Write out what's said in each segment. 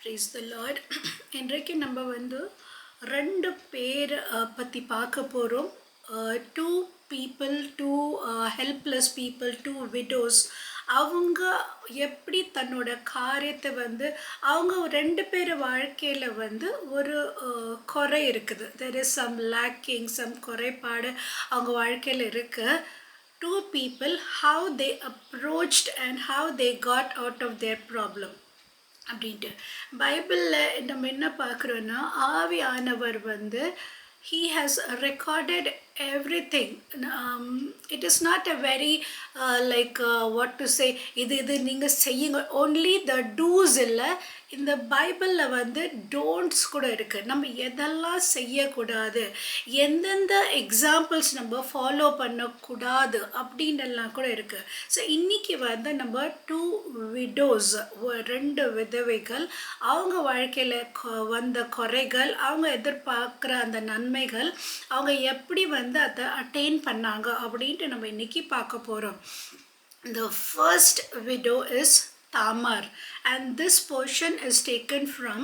Price த Lord. இன்றைக்கு நம்ம வந்து ரெண்டு பேர் பற்றி பார்க்க போகிறோம். To people, to helpless people, to widows. அவங்க எப்படி தன்னோட காரியத்தை வந்து அவங்க ரெண்டு பேர் வாழ்க்கையில் வந்து ஒரு குறை இருக்குது. There is some lacking, some குறைபாடு அவங்க வாழ்க்கையில் இருக்குது. Two people, how they approached and how they got out of their problem அப்படின்ட்டு பைபிளில் நம்ம என்ன பார்க்குறோன்னா, ஆவியானவர் வந்து he has recorded everything. It is not a very what to say, இது நீங்கள் செய்யுங்க, only the do's இல்லை. இந்த பைபிளில் வந்து டோன்ட்ஸ் கூட இருக்குது. நம்ம எதெல்லாம் செய்யக்கூடாது, எந்தெந்த எக்ஸாம்பிள்ஸ் நம்ம ஃபாலோ பண்ணக்கூடாது அப்படின்னுலாம் கூட இருக்குது. ஸோ இன்றைக்கி வந்து நம்ம டூ விடோஸ், ரெண்டு விதவைகள், அவங்க வாழ்க்கையில் வந்த குறைகள், அவங்க எதிர்பார்க்குற அந்த நன்மைகள், அவங்க எப்படி வந்து அதை அட்டைன் பண்ணாங்க அப்படின்ட்டு நம்ம இன்றைக்கி பார்க்க போகிறோம். The first widow is Tamar, and this portion is taken from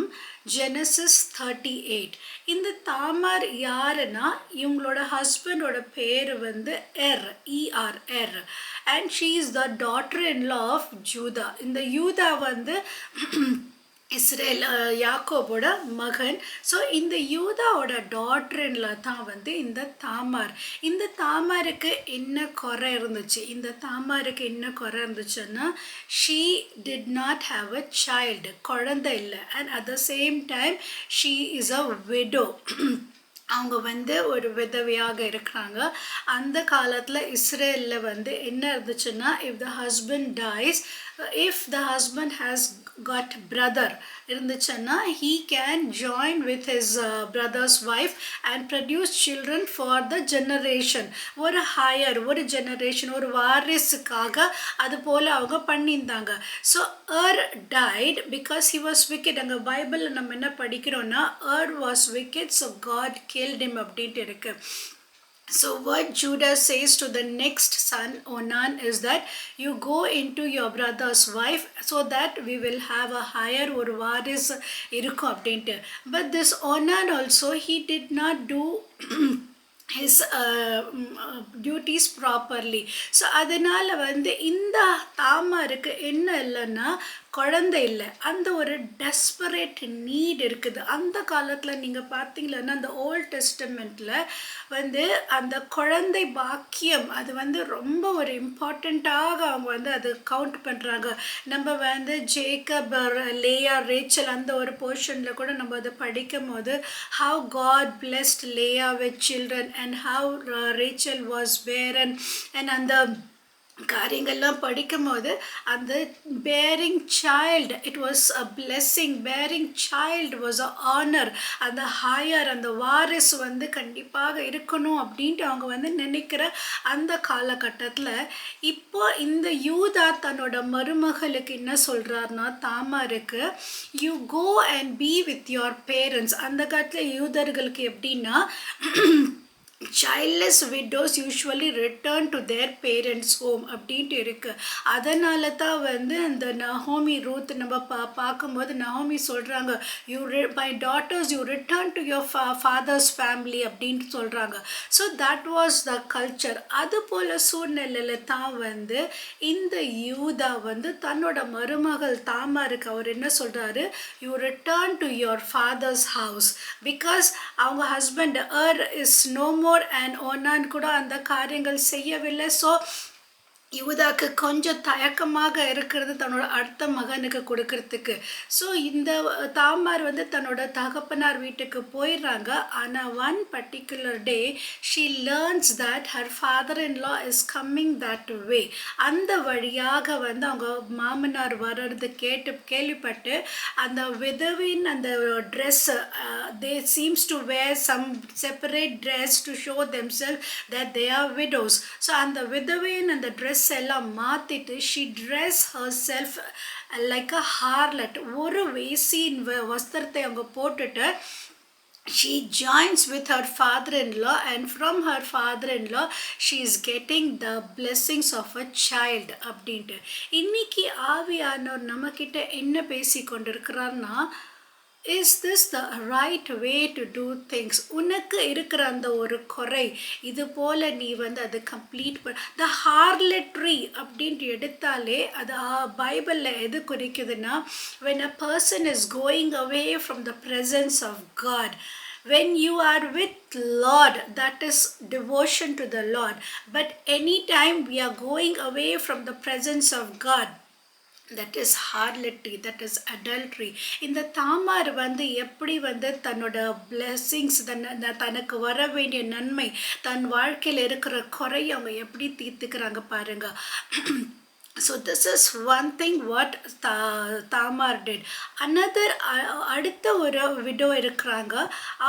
Genesis 38. இந்த தாமார் யாருன்னா, இவங்களோட ஹஸ்பண்டோட பேர் வந்து ER, and she is the daughter-in-law of Judah. இந்த யூதா வந்து இஸ்ரேல், யாக்கோபோட மகன். ஸோ இந்த யூதாவோட டாட்டர்ல தான் வந்து இந்த தாமார். இந்த தாமாருக்கு என்ன குறை இருந்துச்சு? இந்த தாமாருக்கு என்ன குறை இருந்துச்சுன்னா, she did not have a child, குழந்தை இல்லை. And at the same time she is a widow. அவங்க வந்து ஒரு விதவையாக இருக்கிறாங்க. அந்த காலத்தில் இஸ்ரேலில் வந்து என்ன இருந்துச்சுன்னா, if the husband dies, if the husband has got brother இருந்துச்சுன்னா, he can join with his brother's wife and produce children for the generation. ஒரு ஹையர், ஒரு ஜெனரேஷன், ஒரு வாரிசுக்காக அது போல் அவங்க பண்ணியிருந்தாங்க. So died because he was wicked. அங்கே பைபிளில் நம்ம என்ன படிக்கிறோன்னா, was wicked, so God killed him அப்படின்ட்டு இருக்கு. So what Judah says to the next son, Onan, is that you go into your brother's wife so that we will have a higher or varis irukku அப்படின்ட்டு. But this Onan also, he did not do his duties properly. So அதனால் வந்து இந்த தாமாருக்கு என்ன இல்லைன்னா, குழந்தை இல்லை. அந்த ஒரு டெஸ்பரேட் நீட் இருக்குது. அந்த காலத்தில் நீங்கள் பார்த்தீங்களன்னா, அந்த ஓல்ட் டெஸ்டமெண்ட்டில் வந்து அந்த குழந்தை பாக்கியம் அது வந்து ரொம்ப ஒரு இம்பார்ட்டண்ட்டாக அவங்க வந்து அது கவுண்ட் பண்ணுறாங்க. நம்ம வந்து ஜேக்கப், லேயா, ரேச்சல் அந்த ஒரு போர்ஷனில் கூட நம்ம அதை படிக்கும் போது, how God blessed Leah with children and how Rachel was barren, and அந்த காரியங்கள்லாம் படிக்கும் போது அந்த barren child, it was a blessing. Barren child was a honour. அந்த ஹையர், அந்த வாரிசு வந்து கண்டிப்பாக இருக்கணும் அப்படின்ட்டு அவங்க வந்து நினைக்கிற அந்த காலகட்டத்தில், இப்போ இந்த யூதா தன்னோட மருமகளுக்கு என்ன சொல்கிறாருன்னா, தாமாருக்கு, you go and be with your parents. அந்த காலத்தில் யூதர்களுக்கு எப்படின்னா, childless widows usually return to their parents' home அப்படின்ட்டு இருக்குது. அதனால தான் வந்து இந்த நஹோமி, ரூத் நம்ம பார்க்கும்போது நஹோமி சொல்கிறாங்க, my daughters, you return to your father's family அப்படின்ட்டு சொல்கிறாங்க. So that was the culture. அது போல் சூழ்நிலையில் தான் வந்து இந்த யூதா வந்து தன்னோட மருமகள் தாமாருக்கு அவர் என்ன சொல்கிறாரு, you return to your father's house, because அவங்க husband is no more and Onan கூட அந்த காரியங்கள் செய்யவில்லை. ஸோ யூதாக்கு கொஞ்சம் தயக்கமாக இருக்கிறது தன்னோட அடுத்த மகனுக்கு கொடுக்கறதுக்கு. ஸோ இந்த தாமார் வந்து தன்னோட தகப்பனார் வீட்டுக்கு போயிடுறாங்க. ஆனால் one particular day she learns that her father in law is coming that way. அந்த வழியாக வந்து அவங்க மாமனார் வர்றது கேள்விப்பட்டு அந்த விதவின் அந்த dress, they seems to wear some separate dress to show themselves that they are widows. So அந்த விதவின் அந்த ட்ரெஸ் எல்லாம் மாற்றிட்டு she dress herself like a harlot. ஒரு வேசியின் வஸ்திரத்தை அவங்க போட்டுட்டு she joins with her father-in-law, and from her father-in-law she is getting the blessings of a child அப்படின்ட்டு. இன்னைக்கு ஆவியானவர் நம்ம கிட்ட என்ன பேசி கொண்டிருக்கிறார்னா, is this the right way to do things? உனக்கு இருக்கிற அந்த ஒரு குறை, இது போல நீ வந்து அதை கம்ப்ளீட் த ஹார்லெட்ரி அப்படின்ட்டு எடுத்தாலே அது பைபிளில் எது குறிக்குதுன்னா, when a person is going away from the presence of God, when you are with Lord, that is devotion to the Lord. But anytime we are going away from the presence of God, that is harlotry, that is adultery. இந்த தாமார் வந்து எப்படி வந்து தன்னோட blessings, தனக்கு வர வேண்டிய நன்மை, தன் வாழ்க்கையில் இருக்கிற குறை அவங்க எப்படி தீர்த்துக்கிறாங்க பாருங்க. So this is one thing what Tamar did. Another அடுத்த ஒரு விடோ இருக்கிறாங்க.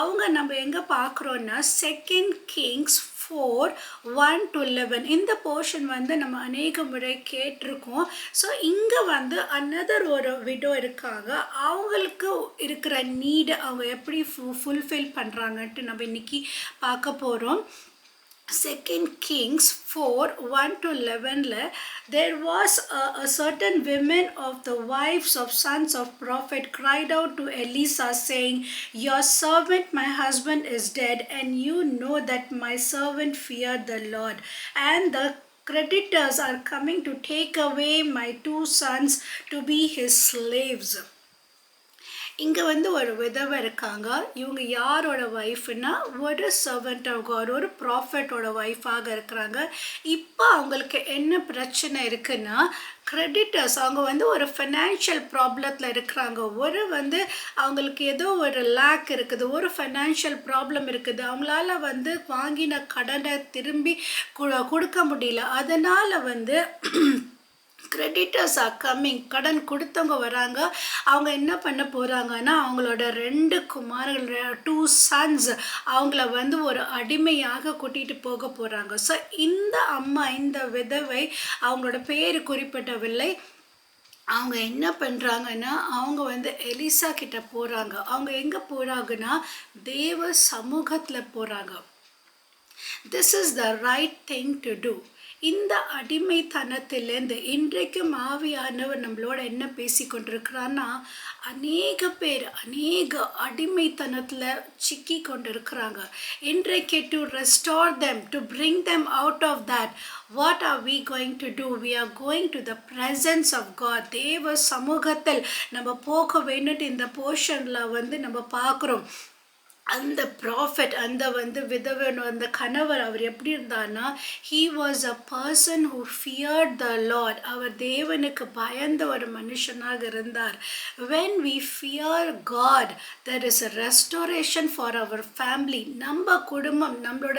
அவங்க நம்ம எங்கே பார்க்குறோன்னா, 2 Kings 4:1-11. இந்த போர்ஷன் வந்து நம்ம அநேக முறை கேட்டிருக்கோம். ஸோ இங்கே வந்து another ஒரு விடோ இருக்காங்க. அவங்களுக்கு இருக்கிற நீடு அவங்க எப்படி ஃபுல்ஃபில் பண்ணுறாங்கன்ட்டு நம்ம இன்னைக்கு பார்க்க போகிறோம். 2 Kings 4:1-11, there was a certain women of the wives of sons of prophet cried out to Elisha, saying, your servant my husband is dead, and you know that my servant feared the Lord, and the creditors are coming to take away my 2 sons to be his slaves. இங்கே வந்து ஒரு விதவை இருக்காங்க. இவங்க யாரோட ஒய்ஃப்னா, ஒரு servant of God, ஒரு ப்ராஃபட்டோட ஒய்ஃபாக இருக்கிறாங்க. இப்போ அவங்களுக்கு என்ன பிரச்சனை இருக்குன்னா, கிரெடிட்டர்ஸ், அவங்க வந்து ஒரு ஃபினான்ஷியல் ப்ராப்ளத்தில் இருக்கிறாங்க. ஒரு வந்து அவங்களுக்கு ஏதோ ஒரு லேக் இருக்குது, ஒரு ஃபினான்ஷியல் ப்ராப்ளம் இருக்குது. அவங்களால வந்து வாங்கின கடனை திரும்பி கொடுக்க முடியல. அதனால் வந்து கிரெடிட்டர்ஸ் ஆர் கம்மிங், கடன் கொடுத்தவங்க வராங்க. அவங்க என்ன பண்ண போகிறாங்கன்னா, அவங்களோட 2 குமாரர்கள், 2 சன்ஸ், அவங்கள வந்து ஒரு அடிமையாக கூட்டிகிட்டு போக போகிறாங்க. ஸோ இந்த அம்மா, இந்த விதவை, அவங்களோட பேர் குறிப்பிடவில்லை. அவங்க என்ன பண்ணுறாங்கன்னா, அவங்க வந்து எலிசா கிட்ட போகிறாங்க. அவங்க எங்கே போகிறாங்கன்னா, தேவ சமூகத்தில் போகிறாங்க. This is the right thing to do. இந்த அடிமைத்தனத்திலேருந்து இன்றைக்கும் ஆவியானவர் நம்மளோட என்ன பேசி கொண்டிருக்கிறான்னா, அநேக பேர் அநேக அடிமைத்தனத்தில் சிக்கி கொண்டிருக்கிறாங்க. இன்றைக்கு to restore them, to bring them out of that, what are we going to do? We are going to the presence of God. தேவ சமூகத்தில் நம்ம போக வேண்டும். இந்த போர்ஷனில் வந்து நம்ம பார்க்குறோம். அந்த ப்ராஃபட், அந்த வந்து விதவன், அந்த கணவர், அவர் எப்படி இருந்தார்னா, he was a person who feared the Lord. அவர் தேவனுக்கு பயந்த ஒரு மனுஷனாக இருந்தார். when we fear God, there is a restoration for our family. நம்ம குடும்பம், நம்மளோட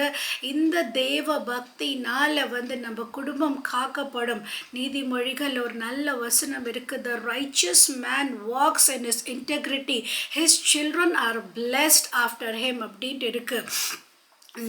இந்த தேவ பக்தினால வந்து நம்ம குடும்பம் காக்கப்படும். நீதிமொழிகள் ஒரு நல்ல வசனம் இருக்குது, the righteous man walks in his integrity, his children are blessed after him அப்படின்ட்டு இருக்கு.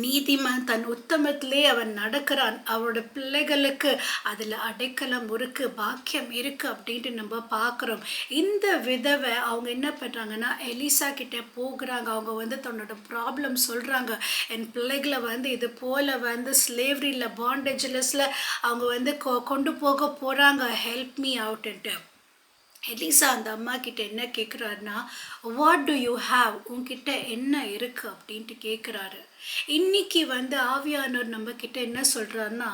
நீதிமான் தன் உத்தமத்திலே அவன் நடக்கிறான், அவரோட பிள்ளைகளுக்கு அதில் அடைக்கலம் இருக்கு, பாக்கியம் இருக்கு அப்படின்ட்டு நம்ம பார்க்குறோம். இந்த விதவை அவங்க என்ன பண்ணுறாங்கன்னா, எலிசா கிட்டே போகிறாங்க. அவங்க வந்து தன்னோட ப்ராப்ளம் சொல்கிறாங்க. என் பிள்ளைகளை வந்து இது போல் வந்து ஸ்லேவரியில், பாண்டேஜ்லஸில் அவங்க வந்து கொண்டு போக போகிறாங்க, ஹெல்ப் மீ அவுட்டுன்ட்டு. எலிசா அந்த அம்மா கிட்ட என்ன கேட்குறாருன்னா, வாட் டு யூ ஹாவ்? உங்ககிட்ட என்ன இருக்கு அப்படின்ட்டு கேட்குறாரு. இன்னைக்கு வந்து ஆவியானவர் நம்ம கிட்ட என்ன சொல்றாருன்னா,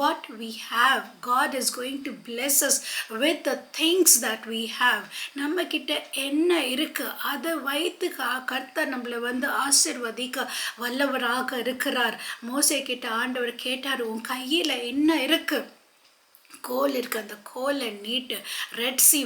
what we have, God is going to bless us with the things that we have. நம்ம கிட்ட என்ன இருக்கு அதை வைத்து கர்த்தர் நம்மளை வந்து ஆசீர்வதிக்க வல்லவராக இருக்கிறார். மோசே கிட்ட ஆண்டவர் கேட்டார், உன் கையில என்ன இருக்கு? கோல் இருக்குது, அந்த கோலை நீட்டு, red sea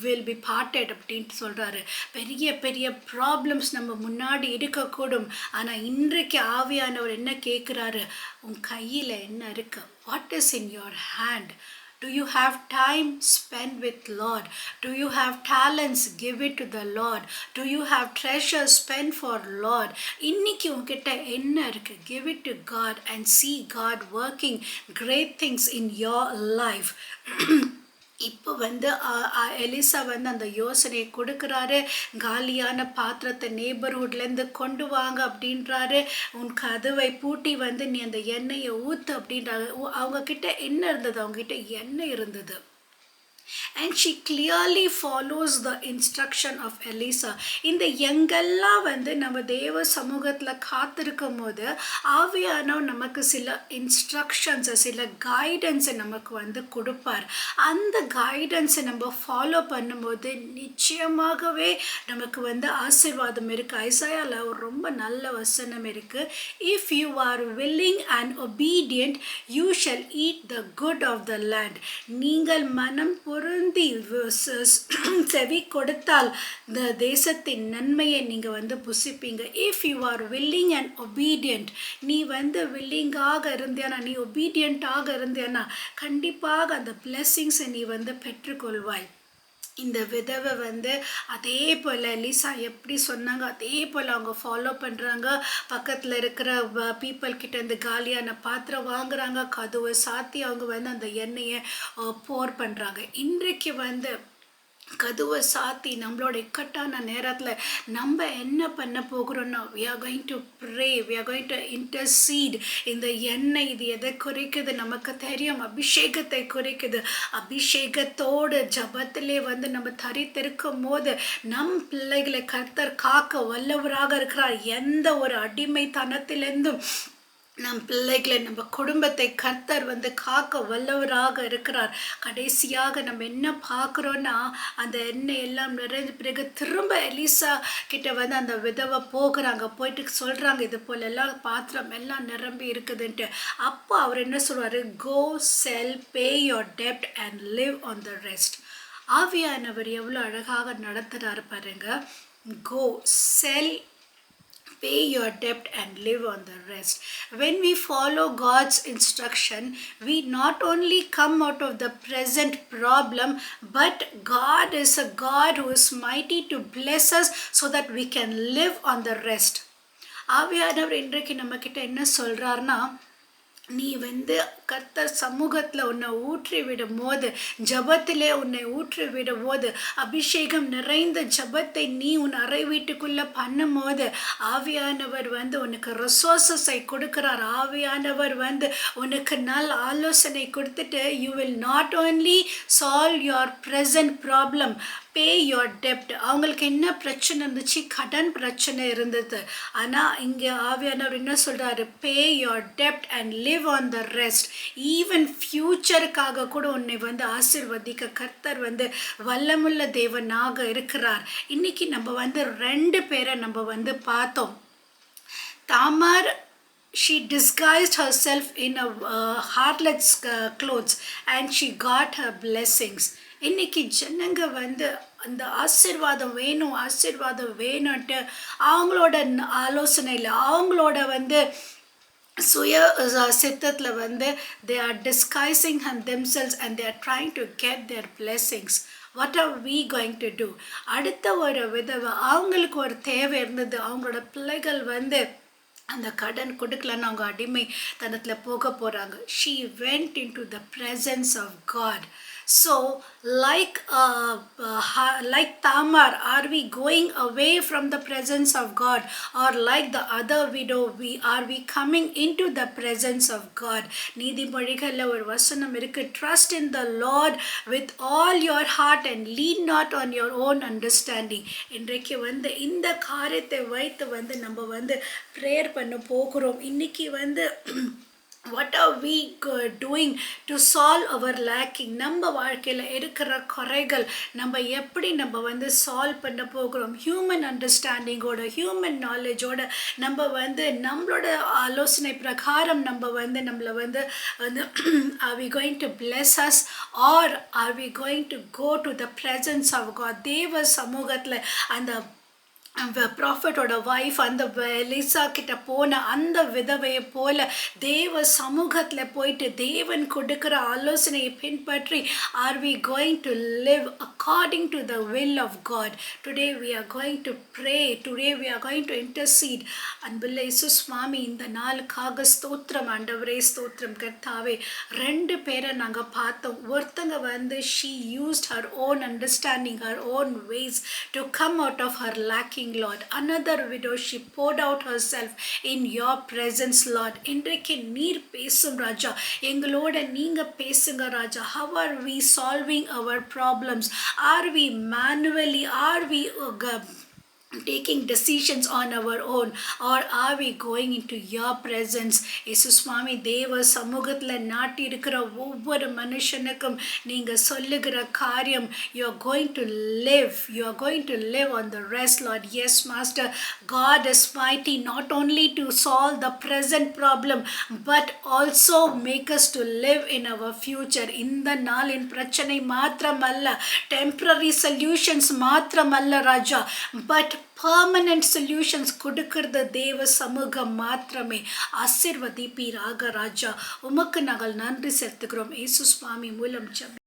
will be parted அப்படின்ட்டு சொல்கிறாரு. பெரிய பெரிய ப்ராப்ளம்ஸ் நம்ம முன்னாடி இருக்கக்கூடும். ஆனால் இன்றைக்கு ஆவியானவர் என்ன கேட்குறாரு, உன் கையில் என்ன இருக்குது? What is in your hand? Do you have time? Spend with Lord. Do you have talents? Give it to the Lord. Do you have treasure? Spend for Lord. இன்னைக்கு உங்ககிட்ட என்ன இருக்கு? Give it to God and see God working great things in your life. இப்போ வந்து Elisha வந்து அந்த யோசனையை கொடுக்குறாரு. காலியான பாத்திரத்தை நேபர்ஹுட்லேருந்து கொண்டு வாங்க அப்படின்றாரு. உன் கதவை பூட்டி வந்து நீ அந்த எண்ணெயை ஊத்து அப்படின்றாரு. அவங்க கிட்ட என்ன இருந்தது? அவங்க கிட்ட எண்ணெய் இருந்தது. And she clearly follows the instruction of Elisa. இந்த எங்கெல்லாம் வந்து நம்ம தேவ சமூகத்தில் காத்திருக்கும் போது ஆவியானவர் நமக்கு சில இன்ஸ்ட்ரக்ஷன்ஸை, சில கைடன்ஸை நமக்கு வந்து கொடுப்பார். அந்த கைடன்ஸை நம்ம ஃபாலோ பண்ணும்போது நிச்சயமாகவே நமக்கு வந்து ஆசீர்வாதம் இருக்குது. ஐசாயால ஒரு ரொம்ப நல்ல வசனம் இருக்குது. If you are willing and obedient you shall eat the good of the land. நீங்கள் மனம் பொருந்தி செவி கொடுத்தால் இந்த தேசத்தின் நன்மையை நீங்க வந்து புசிப்பீங்க. If you are willing and obedient, நீ வந்து வில்லிங்காக இருந்தியானா, நீ ஒபீடியண்டாக இருந்தியானா கண்டிப்பாக அந்த பிளெஸ்ஸிங்ஸை நீ வந்து பெற்றுக்கொள்வாய். இந்த விதவை வந்து அதே போல் எலிசா எப்படி சொன்னாங்க அதே போல் அவங்க ஃபாலோ பண்ணுறாங்க. பக்கத்தில் இருக்கிற பீப்புள் கிட்ட இந்த காலியான பாத்திரம் வாங்குறாங்க, கதவை சாத்தி அவங்க வந்து அந்த எண்ணெயை போர் பண்ணுறாங்க. இன்றைக்கு வந்து கதவை சாத்தி நம்மளோட இக்கட்டான நேரத்தில் நம்ம என்ன பண்ண போகிறோம்னா, we are going to pray, we are going to intercede. இந்த எண்ணெய் இது எதை குறிக்குது நமக்கு தெரியும், அபிஷேகத்தை குறிக்குது. அபிஷேகத்தோடு ஜபத்திலே வந்து நம்ம தரித்திருக்கும் போது நம் பிள்ளைகளை கர்த்தர் காக்க வல்லவராக இருக்கிறார். எந்த ஒரு அடிமைத்தனத்திலிருந்தும் நம் பிள்ளைகளை, நம்ம குடும்பத்தை கர்த்தர் வந்து காக்க வல்லவராக இருக்கிறார். கடைசியாக நம்ம என்ன பார்க்குறோன்னா, அந்த எண்ணெய் எல்லாம் நிறைஞ்ச பிறகு திரும்ப எலிசா கிட்ட வந்து அந்த விதவை போகிறாங்க. போயிட்டு சொல்கிறாங்க இது போல எல்லாம் பாத்திரம் எல்லாம் நிரம்பி இருக்குதுன்ட்டு. அப்போ அவர் என்ன சொல்வார்? கோ செல், பே யோர் டெப்ட் and live on the rest. ஆவியானவர் எவ்வளோ அழகாக நடத்துகிறாரு பாருங்க. கோ செல், pay your debt and live on the rest. When we follow God's instruction, we not only come out of the present problem, but God is a God who is mighty to bless us so that we can live on the rest. ஆவியானவர் இன்றைக்கு நம்ம கிட்ட என்ன சொல்றாருன்னா, நீ வந்து கர்த்தர் சமூகத்தில் உன்னை ஊற்றி விடும் போது, ஜபத்திலே உன்னை ஊற்றி விடும் போது, அபிஷேகம் நிறைந்த ஜபத்தை நீ உன் அறை வீட்டுக்குள்ளே பண்ணும் போது ஆவியானவர் வந்து உனக்கு ரிசோர்ஸஸை கொடுக்குறார். ஆவியானவர் வந்து உனக்கு நல்ல ஆலோசனை கொடுத்துட்டு you will not only solve your present problem, pay your டெப்ட். அவங்களுக்கு என்ன பிரச்சனை இருந்துச்சு? கடன் பிரச்சனை இருந்தது. ஆனால் இங்கே ஆவியானவர் என்ன சொல்கிறாரு? பே யோர் டெப்ட் and live on the rest. Even ஃப்யூச்சருக்காக கூட உன்னை வந்து ஆசீர்வதிக்க கர்த்தர் வந்து வல்லமுள்ள தேவனாக இருக்கிறார். இன்னைக்கு நம்ம வந்து 2 பேரை நம்ம வந்து பார்த்தோம். Tamar, she disguised herself in a harlot's clothes and she got her blessings. இன்னைக்கு ஜனங்க வந்து அந்த ஆசீர்வாதம் வேணும், ஆசீர்வாதம் வேணும்ட்டு அவங்களோட ஆலோசனையில், அவங்களோட வந்து சுய சித்தத்தில் வந்து they are disguising themselves and they are trying to get their blessings. What are we going to do? அடுத்த ஒரு விதவை, அவங்களுக்கு ஒரு தேவை இருந்தது. அவங்களோட பிள்ளைகள் வந்து அந்த கடன் கொடுக்கலன்னு அவங்க அடிமைத்தனத்தில் போக போகிறாங்க. She went into the presence of God. So like Tamar, are we going away from the presence of God, or like the other widow, are we coming into the presence of God? நீதிமொழிகளில் ஒரு வசனம் இருக்கு, trust in the Lord with all your heart and lean not on your own understanding. இன்றைக்கு வந்து இந்த காரியத்தை வைத்து வந்து நம்ம வந்து ப்ரேயர் பண்ண போகிறோம். இன்னைக்கு வந்து what are we doing to solve our lacking? நம்ம வாழ்க்கையில் இருக்கிற குறைகள் நம்ம எப்படி நம்ம வந்து சால்வ் பண்ண போகிறோம்? ஹியூமன் அண்டர்ஸ்டாண்டிங்கோட, ஹியூமன் நாலேஜோட நம்ம வந்து நம்மளோட ஆலோசனை பிரகாரம் நம்ம வந்து நம்மளை வந்து are we going to bless us, or are we going to go to the presence of God? தேவ சமூகத்தில் அந்த ப்ராஃபட்டோட ஒய்ஃப் அந்த எலிசா கிட்ட போன அந்த விதவையை போல தேவ சமூகத்தில் போயிட்டு தேவன் கொடுக்கிற ஆலோசனையை பின்பற்றி are we going to live according to the will of God. Today we are going to pray, today we are going to intercede. அன்புள்ள இயேசு சுவாமி, இந்த நாளுக்காக ஸ்தோத்திரம் ஆண்டவரே, ஸ்தோத்திரம் கர்த்தாவே. 2 பேரை நாங்கள் பார்த்தோம். ஒருத்தங்க வந்து she used her own understanding, her own ways to come out of her lacking, Lord. Another widow, she poured out herself in your presence, Lord. இன்றைக்கு நீர் பேசும் ராஜா, எங்களோட நீங்க பேசுங்க ராஜா. How are we solving our problems? Are we manually, are we taking decisions on our own, or are we going into your presence? இயேசு சுவாமி, தேவ சமூகத்தில் நாட்டி இருக்கிற ஒவ்வொரு மனுஷனுக்கும் நீங்க சொல்லுகிற காரியம், you are going to live, you are going to live on the rest, Lord. Yes, Master, God is mighty not only to solve the present problem but also make us to live in our future. இந்த நாளின் பிரச்சனை மாத்திரமல்ல, temporary solutions மாத்திரமல்ல ராஜா, but permanent solutions கொடுக்கிறது தேவ சமூகம் மாத்திரமே. ஆசீர்வதிப்பீராக ராஜா. உமக்கு நாங்கள் நன்றி செலுத்துகிறோம். இயேசு சுவாமி மூலம் ஜெபம்.